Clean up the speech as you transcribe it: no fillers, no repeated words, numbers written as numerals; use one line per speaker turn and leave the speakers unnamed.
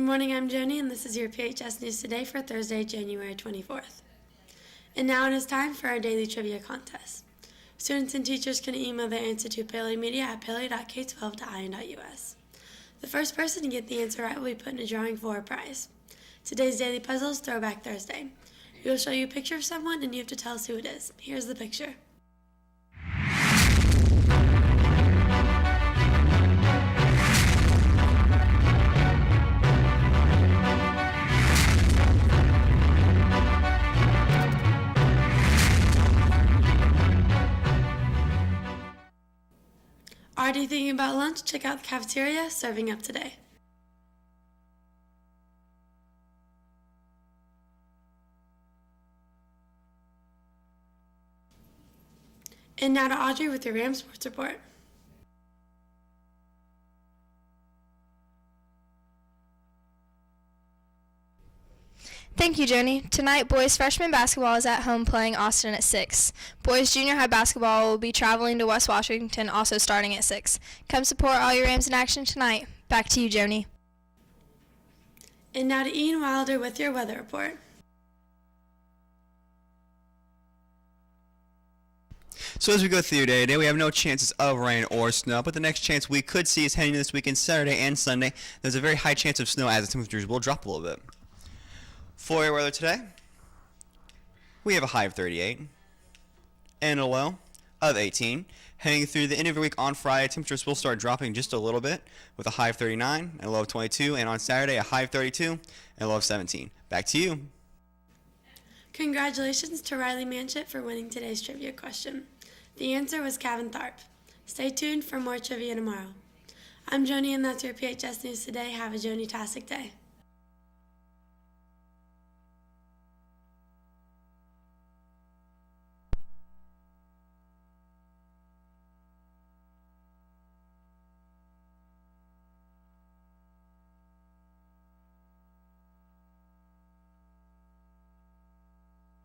morning, I'm Joni, and this is your PHS News Today for Thursday, January 24th. And now it is time for our daily trivia contest. Students and teachers can email their answer to paleymedia at paley.k12.in.us. The first person to get the answer right will be put in a drawing for a prize. Today's daily puzzle is Throwback Thursday. We will show you a picture of someone, and you have to tell us who it is. Here's the picture. Are you thinking about lunch? Check out the cafeteria, serving up today. And now to Audrey with your Rams Sports Report.
Thank you, Joni. Tonight, boys freshman basketball is at home playing Austin at 6. Boys junior high basketball will be traveling to West Washington, also starting at 6. Come support all your Rams in action tonight. Back to you, Joni.
And now to Ian Wilder with your weather report.
So as we go through your day today, we have no chances of rain or snow, but the next chance we could see is heading into this weekend, Saturday and Sunday. There's a very high chance of snow as the temperatures will drop a little bit. For your weather today, we have a high of 38 and a low of 18. Heading through the end of the week on Friday, temperatures will start dropping just a little bit with a high of 39 and a low of 22, and on Saturday a high of 32 and a low of 17. Back to you.
Congratulations to Riley Manchett for winning today's trivia question. The answer was Kevin Tharp. Stay tuned for more trivia tomorrow. I'm Joni, and that's your PHS News Today. Have a Joni-tastic day.